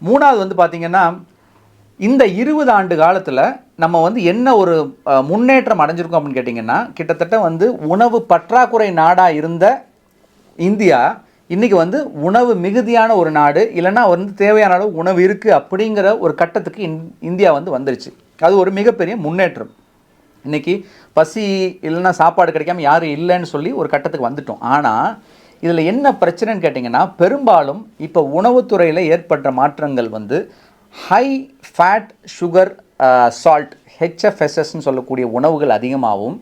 மூணாவது வந்து பார்த்திங்கன்னா, இந்த 20 ஆண்டு காலத்தில் நம்ம வந்து என்ன ஒரு முன்னேற்றம் அடைஞ்சிருக்கோம் அப்படின்னு கேட்டிங்கன்னா, கிட்டத்தட்ட வந்து உணவு பற்றாக்குறை நாடாக இருந்த இந்தியா இன்றைக்கி வந்து உணவு மிகுதியான ஒரு நாடு, இல்லைன்னா வந்து தேவையான அளவு உணவு இருக்குது அப்படிங்கிற ஒரு கட்டத்துக்கு இந்தியா வந்து வந்துருச்சு. அது ஒரு மிகப்பெரிய முன்னேற்றம். இன்றைக்கி பசி இல்லைன்னா சாப்பாடு கிடைக்காம யாரும் இல்லைன்னு சொல்லி ஒரு கட்டத்துக்கு வந்துட்டோம். ஆனால் இதில் என்ன பிரச்சனைன்னு கேட்டிங்கன்னா, பெரும்பாலும் இப்போ உணவுத்துறையில் ஏற்பட்ட மாற்றங்கள் வந்து ஹை ஃபேட் சுகர் சால்ட் ஹெச்எஃப்எஸ்எஸ்ன்னு சொல்லக்கூடிய உணவுகள் அதிகமாகவும்,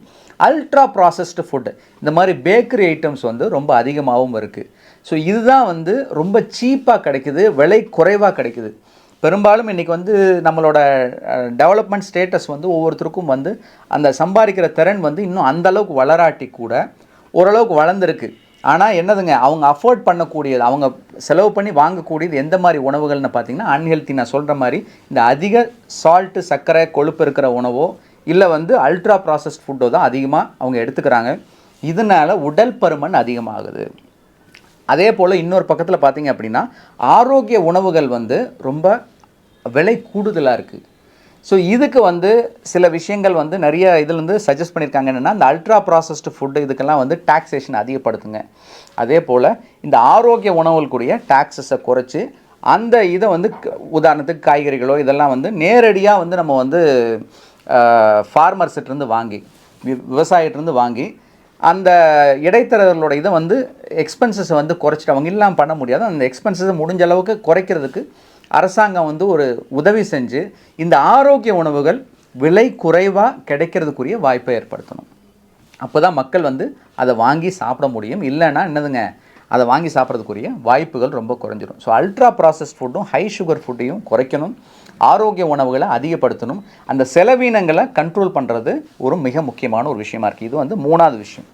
அல்ட்ரா ப்ராசஸ்டு ஃபுட்டு இந்த மாதிரி பேக்கரி ஐட்டம்ஸ் வந்து ரொம்ப அதிகமாகவும் இருக்குது. ஸோ இதுதான் வந்து ரொம்ப சீப்பாக கிடைக்குது, விலை குறைவாக கிடைக்குது. பெரும்பாலும் இன்றைக்கி வந்து நம்மளோட டெவலப்மெண்ட் ஸ்டேட்டஸ் வந்து ஒவ்வொருத்தருக்கும் வந்து அந்த சம்பாதிக்கிற திறன் வந்து இன்னும் அந்தளவுக்கு வளராட்டி கூட ஓரளவுக்கு வளர்ந்துருக்கு. ஆனால் என்னதுங்க, அவங்க அஃபோர்ட் பண்ணக்கூடியது, அவங்க செலவு பண்ணி வாங்கக்கூடியது எந்த மாதிரி உணவுகள்னு பார்த்திங்கன்னா அன்ஹெல்த்தி. நான் சொல்கிற மாதிரி இந்த அதிக சால்ட்டு சர்க்கரை கொழுப்பு இருக்கிற உணவோ இல்லை வந்து அல்ட்ரா ப்ராசஸ்ட் ஃபுட்டோ தான் அதிகமாக அவங்க எடுத்துக்கிறாங்க. இதனால் உடல் பருமன் அதிகமாகுது. அதே போல் இன்னொரு பக்கத்தில் பார்த்திங்க அப்படின்னா ஆரோக்கிய உணவுகள் வந்து ரொம்ப விலை கூடுதலாக இருக்குது. ஸோ இதுக்கு வந்து சில விஷயங்கள் வந்து நிறைய இதுலேருந்து சஜஸ்ட் பண்ணியிருக்காங்க. என்னென்னா, இந்த அல்ட்ரா ப்ராசஸ்டு ஃபுட்டு இதுக்கெல்லாம் வந்து டாக்ஸேஷன் அதிகப்படுத்துங்க. அதே போல் இந்த ஆரோக்கிய உணவுகளுக்குரிய டாக்ஸஸை குறைச்சி அந்த இதை வந்து உதாரணத்துக்கு காய்கறிகளோ இதெல்லாம் வந்து நேரடியாக வந்து நம்ம வந்து ஃபார்மர்ஸ்கிட்டேருந்து வாங்கி விவசாயிட்டிருந்து வாங்கி அந்த இடைத்தரகர்களோட இதை வந்து எக்ஸ்பென்சஸை வந்து குறைச்சிட்டு, அவங்க இல்லாமல் பண்ண முடியாது, அந்த எக்ஸ்பென்சஸை முடிஞ்ச அளவுக்கு குறைக்கிறதுக்கு அரசாங்கம் வந்து ஒரு உதவி செஞ்சு இந்த ஆரோக்கிய உணவுகள் விலை குறைவாக கிடைக்கிறதுக்குரிய வாய்ப்பை ஏற்படுத்தணும். அப்போ தான் மக்கள் வந்து அதை வாங்கி சாப்பிட முடியும். இல்லைன்னா என்னதுங்க, அதை வாங்கி சாப்பிட்றதுக்குரிய வாய்ப்புகள் ரொம்ப குறைஞ்சிடும். ஸோ அல்ட்ரா ப்ராசஸ் ஃபுட்டும் ஹை சுகர் ஃபுட்டையும் குறைக்கணும், ஆரோக்கிய உணவுகளை அதிகப்படுத்தணும், அந்த செலவீனங்களை கண்ட்ரோல் பண்ணுறது ஒரு மிக முக்கியமான ஒரு விஷயமா இருக்குது. இது வந்து மூணாவது விஷயம்.